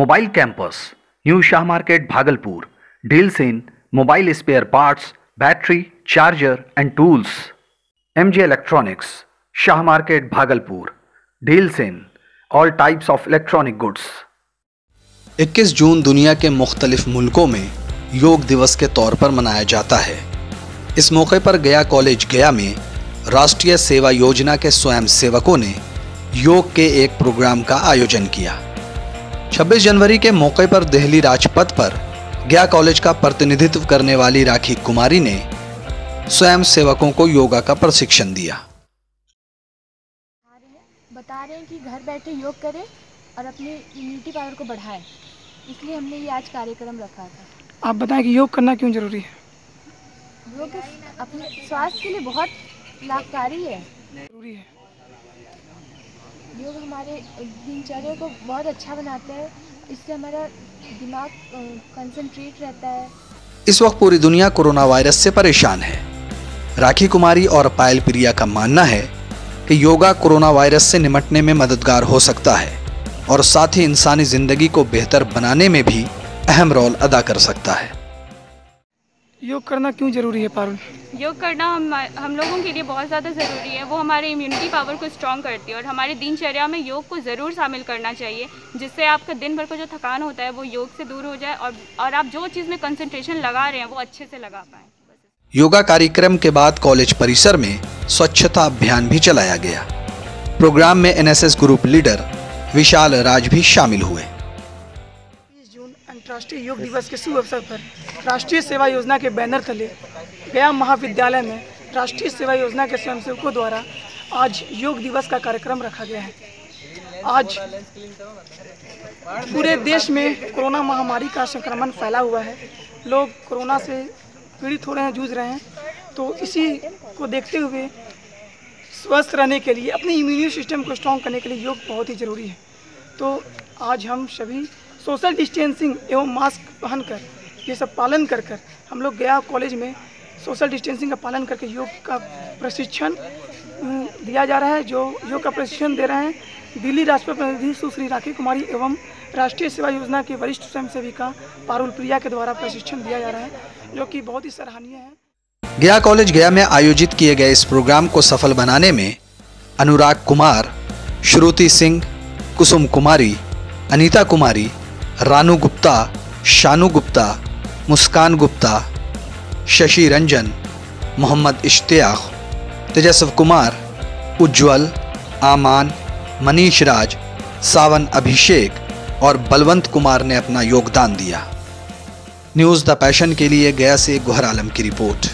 Mobile campus, new Shah market Bhagalpur, deals in mobile spare parts, battery, charger and tools. MJ electronics, Shah market Bhagalpur, deals in all types of electronic goods. 21 जून दुनिया के मुख्तलिफ मुल्कों में योग दिवस के तौर पर मनाया जाता है। इस मौके पर गया कॉलेज गया में राष्ट्रीय सेवा योजना के स्वयं सेवकों ने योग के एक प्रोग्राम का आयोजन किया। 26 जनवरी के मौके पर दिल्ली राजपथ पर गया कॉलेज का प्रतिनिधित्व करने वाली राखी कुमारी ने स्वयं सेवकों को योगा का प्रशिक्षण दिया। बता रहे हैं कि घर बैठे योग करें और अपनी इम्यूनिटी पावर को बढ़ाएं, इसलिए हमने ये आज कार्यक्रम रखा था। आप बताएं कि योग करना क्यों जरूरी है? योग अपने स्वास्थ्य के लिए बहुत लाभकारी है। जरूरी है। योग हमारे दिनचर्या को बहुत अच्छा बनाता है, इससे हमारा दिमाग कंसंट्रेट रहता है। इस वक्त पूरी दुनिया कोरोना वायरस से परेशान है। राखी कुमारी और पायल प्रिया का मानना है कि योगा कोरोना वायरस से निपटने में मददगार हो सकता है और साथ ही इंसानी जिंदगी को बेहतर बनाने में भी अहम रोल अदा कर सकता है। योग करना क्यों जरूरी है पारुल? योग करना हम लोगों के लिए बहुत ज़्यादा ज़रूरी है। वो हमारे इम्यूनिटी पावर को स्ट्रॉन्ग करती है और हमारी दिनचर्या में योग को ज़रूर शामिल करना चाहिए, जिससे आपका दिन भर का जो थकान होता है वो योग से दूर हो जाए और आप जो चीज़ में कंसंट्रेशन लगा रहे हैं वो अच्छे से लगा पाएँ। योगा कार्यक्रम के बाद कॉलेज परिसर में स्वच्छता अभियान भी चलाया गया। प्रोग्राम में NSS ग्रुप लीडर विशाल राज भी शामिल हुए। 30 जून अंतर्राष्ट्रीय योग दिवस के शुभ अवसर पर राष्ट्रीय सेवा योजना के बैनर तले गया महाविद्यालय में राष्ट्रीय सेवा योजना के स्वयंसेवकों द्वारा आज योग दिवस का कार्यक्रम रखा गया है। आज पूरे देश में कोरोना महामारी का संक्रमण फैला हुआ है। लोग कोरोना से पीड़ित हो रहे हैं, जूझ रहे हैं। तो इसी को देखते हुए स्वस्थ रहने के लिए, अपनी इम्यूनिटी सिस्टम को स्ट्रॉन्ग करने के लिए योग बहुत ही ज़रूरी है। तो आज हम सभी सोशल डिस्टेंसिंग एवं मास्क पहनकर ये सब पालन कर हम लोग गया कॉलेज में सोशल डिस्टेंसिंग का पालन करके योग का प्रशिक्षण दिया जा रहा है। जो योग का प्रशिक्षण दे रहे हैं दिल्ली राजपथ प्रतिनिधि सुश्री राखी कुमारी एवं राष्ट्रीय सेवा योजना के वरिष्ठ स्वयंसेविका पारुल प्रिया के द्वारा प्रशिक्षण दिया जा रहा है, जो कि बहुत ही सराहनीय है। गया कॉलेज गया में आयोजित किए गए इस प्रोग्राम को सफल बनाने में अनुराग कुमार, श्रुति सिंह, कुसुम कुमारी, अनीता कुमारी, रानू गुप्ता, शानू गुप्ता, मुस्कान गुप्ता, शशि रंजन, मोहम्मद इश्तियाक, तेजस्व कुमार, उज्ज्वल, आमान, मनीष राज, सावन अभिषेक और बलवंत कुमार ने अपना योगदान दिया। न्यूज़ द पैशन के लिए गया से गुहर आलम की रिपोर्ट।